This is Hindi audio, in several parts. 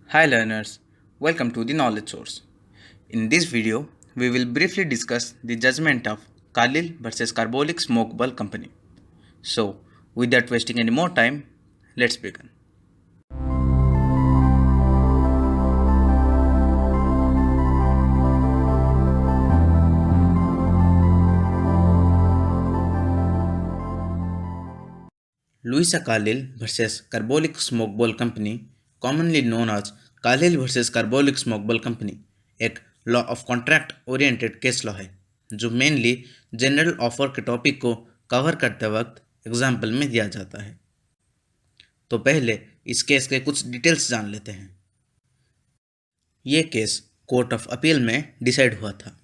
Hi learners, welcome to the Knowledge Source. In this video, we will briefly discuss the judgment of Carlyle versus Carbolic Smoke Ball Company. So, without wasting any more time, let's begin. Louisa Carlyle versus Carbolic Smoke Ball Company, commonly known as Carlyle versus Carbolic Smoke Ball Company, एक law of contract oriented case law है जो मेनली जनरल ऑफर के टॉपिक को कवर करते वक्त एग्जाम्पल में दिया जाता है। तो पहले इस केस के कुछ डिटेल्स जान लेते हैं। ये केस कोर्ट ऑफ अपील में डिसाइड हुआ था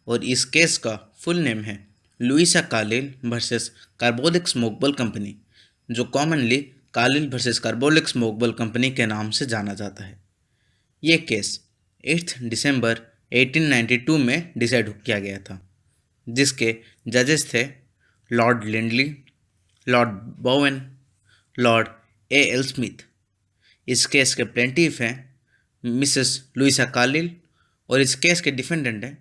और इस केस का फुल नेम है Louisa Carlill versus Carbolic Smoke Ball Company, जो commonly Carlill versus Carbolic Smoke Ball Company के नाम से जाना जाता है। ये केस 8 दिसंबर 1892 में डिसाइड किया गया था, जिसके जजेस थे Lord Lindley, Lord Bowen, Lord L Smith. इस केस के प्लेंटिफ हैं मिसेस लुइसा कार्लिल और इस केस के डिफेंडेंट हैं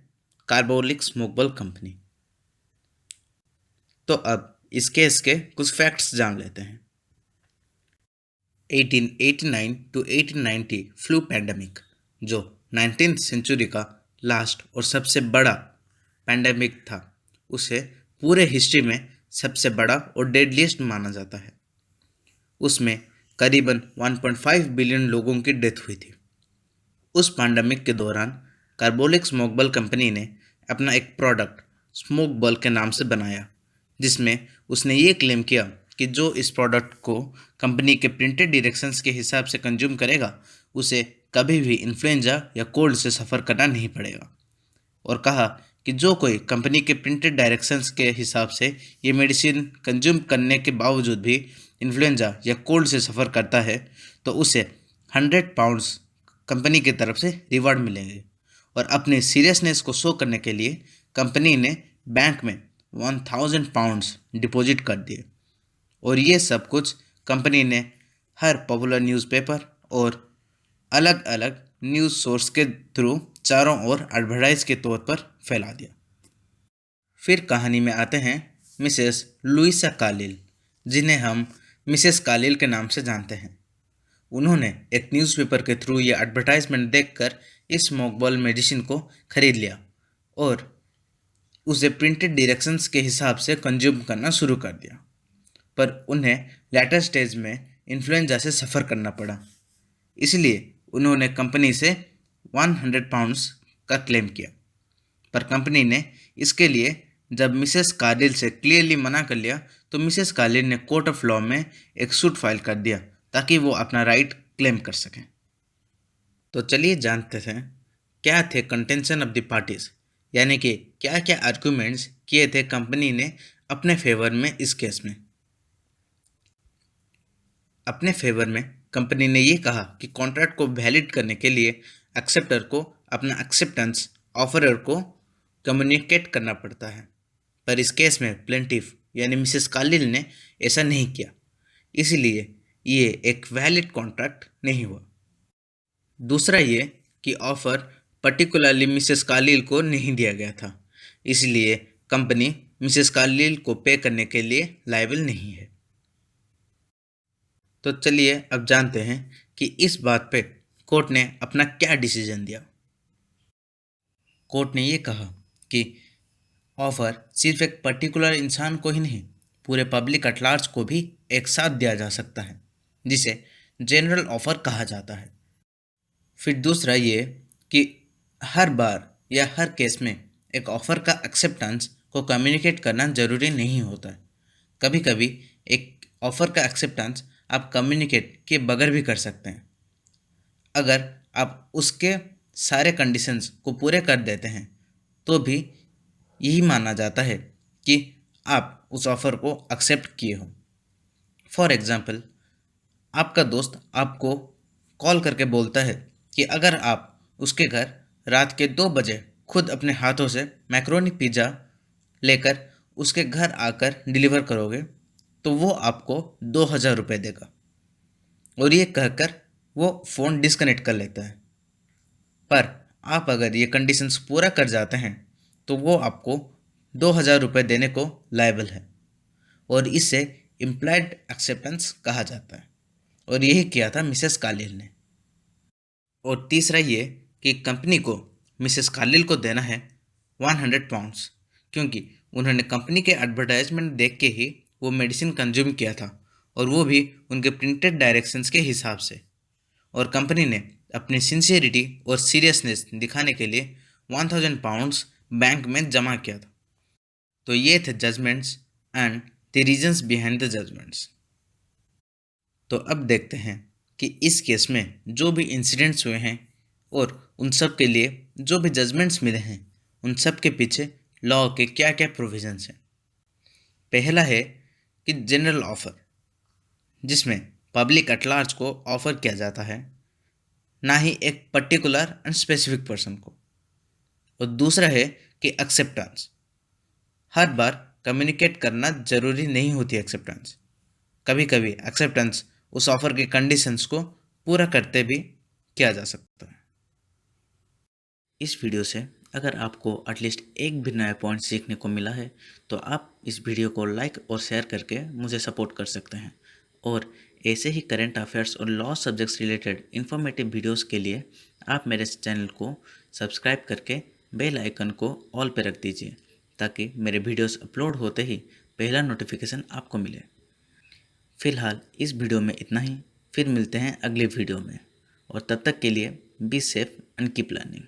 कार्बोलिक स्मोकबल कंपनी। तो अब इस केस के कुछ फैक्ट्स जान लेते हैं। 1889 टू 1890 फ्लू पैंडमिक, जो 19th सेंचुरी का लास्ट और सबसे बड़ा पैंडमिक था, उसे पूरे हिस्ट्री में सबसे बड़ा और डेडलीस्ट माना जाता है। उसमें करीबन 1.5 बिलियन लोगों की डेथ हुई थी। उस पैंडमिक के दौरान कार्बोलिक स्मोकबल कंपनी ने अपना एक प्रोडक्ट स्मोक बल के नाम से बनाया, जिसमें उसने ये क्लेम किया कि जो इस प्रोडक्ट को कंपनी के प्रिंटेड डायरेक्शंस के हिसाब से कंज्यूम करेगा उसे कभी भी इन्फ्लुएंजा या कोल्ड से सफ़र करना नहीं पड़ेगा, और कहा कि जो कोई कंपनी के प्रिंटेड डायरेक्शंस के हिसाब से ये मेडिसिन कंज्यूम करने के बावजूद भी इन्फ्लुएंजा या कोल्ड से सफ़र करता है तो उसे 100 पाउंड्स कंपनी की तरफ से रिवार्ड मिलेंगे। और अपने सीरियसनेस को शो करने के लिए कंपनी ने बैंक में 1000 पाउंड्स डिपॉजिट कर दिए, और ये सब कुछ कंपनी ने हर पॉपुलर न्यूज़पेपर और अलग अलग न्यूज़ सोर्स के थ्रू चारों ओर एडवर्टाइज के तौर पर फैला दिया। फिर कहानी में आते हैं मिसेस लुइसा कार्लिल, जिन्हें हम मिसेस कार्लिल के नाम से जानते हैं। उन्होंने एक न्यूज़पेपर के थ्रू ये एडवर्टाइजमेंट देखकर इस स्मोकबॉल मेडिसिन को खरीद लिया और उसे प्रिंटेड डायरेक्शंस के हिसाब से कंज्यूम करना शुरू कर दिया, पर उन्हें लेटर स्टेज में इन्फ्लुएंजा से सफ़र करना पड़ा। इसलिए उन्होंने कंपनी से 100 पाउंड्स का क्लेम किया, पर कंपनी ने इसके लिए जब मिसेस कार्लिल से क्लियरली मना कर लिया तो मिसेस कार्लिल ने कोर्ट ऑफ लॉ में एक सूट फाइल कर दिया ताकि वो अपना राइट क्लेम कर सकें। तो चलिए जानते हैं क्या थे कंटेंशन ऑफ द पार्टीज, यानी कि क्या क्या आर्गूमेंट्स किए थे कंपनी ने अपने फेवर में। इस केस में अपने फेवर में कंपनी ने ये कहा कि कॉन्ट्रैक्ट को वैलिड करने के लिए एक्सेप्टर को अपना एक्सेप्टेंस ऑफरर को कम्युनिकेट करना पड़ता है, पर इस केस में प्लेंटिफ यानी मिसेस कार्लिल ने ऐसा नहीं किया, इसलिए ये एक वैलिड कॉन्ट्रैक्ट नहीं हुआ। दूसरा ये कि ऑफर पर्टिकुलरली मिसेस कार्लिल को नहीं दिया गया था, इसलिए कंपनी मिसेस कार्लिल को पे करने के लिए लायबल नहीं है। तो चलिए अब जानते हैं कि इस बात पे कोर्ट ने अपना क्या डिसीजन दिया। कोर्ट ने ये कहा कि ऑफ़र सिर्फ एक पर्टिकुलर इंसान को ही नहीं, पूरे पब्लिक एट लार्ज को भी एक साथ दिया जा सकता है, जिसे जनरल ऑफ़र कहा जाता है। फिर दूसरा ये कि हर बार या हर केस में एक ऑफ़र का एक्सेप्टेंस को कम्युनिकेट करना ज़रूरी नहीं होता है। कभी कभी एक ऑफ़र का एक्सेप्टेंस आप कम्युनिकेट के बगैर भी कर सकते हैं। अगर आप उसके सारे कंडीशंस को पूरे कर देते हैं तो भी यही माना जाता है कि आप उस ऑफ़र को एक्सेप्ट किए हो। फॉर एग्ज़ाम्पल, आपका दोस्त आपको कॉल करके बोलता है कि अगर आप उसके घर रात के 2 बजे खुद अपने हाथों से मैक्रोनी पिज़्ज़ा लेकर उसके घर आकर डिलीवर करोगे तो वो आपको 2000 रुपये देगा, और ये कहकर वो फ़ोन डिस्कनेक्ट कर लेता है। पर आप अगर ये कंडीशंस पूरा कर जाते हैं तो वो आपको 2,000 रुपये देने को लायबल है, और इसे इम्प्लाइड एक्सेप्टेंस कहा जाता है। और यही किया था मिसेस कार्लिल ने। और तीसरा ये कि कंपनी को मिसेस कार्लिल को देना है 100 पाउंड्स, क्योंकि उन्होंने कंपनी के एडवर्टाइजमेंट देख के ही वो मेडिसिन कंज्यूम किया था, और वो भी उनके प्रिंटेड डायरेक्शंस के हिसाब से। और कंपनी ने अपनी सिंसियरिटी और सीरियसनेस दिखाने के लिए 1,000 पाउंड्स बैंक में जमा किया था। तो ये थे judgements and the reasons behind the judgements. तो अब देखते हैं कि इस केस में जो भी इंसिडेंट्स हुए हैं और उन सब के लिए जो भी जजमेंट्स मिले हैं, उन सब के पीछे लॉ के क्या क्या प्रोविजंस हैं। पहला है कि जनरल ऑफर, जिसमें पब्लिक एट लार्ज को ऑफर किया जाता है, ना ही एक पर्टिकुलर एंड स्पेसिफिक पर्सन को। और दूसरा है कि एक्सेप्टेंस, हर बार कम्युनिकेट करना जरूरी नहीं होती एक्सेप्टेंस। कभी कभी एक्सेप्टेंस उस ऑफर के कंडीशंस को पूरा करते भी किया जा सकता है। इस वीडियो से अगर आपको एटलीस्ट एक भी नया पॉइंट सीखने को मिला है तो आप इस वीडियो को लाइक और शेयर करके मुझे सपोर्ट कर सकते हैं। और ऐसे ही करंट अफेयर्स और law subjects related informative videos के लिए आप मेरे इस चैनल को सब्सक्राइब करके बेल आइकन को ऑल पे रख दीजिए, ताकि मेरे वीडियोस अपलोड होते ही पहला नोटिफिकेशन आपको मिले। फिलहाल इस वीडियो में इतना ही, फिर मिलते हैं अगले वीडियो में, और तब तक के लिए be safe and keep learning.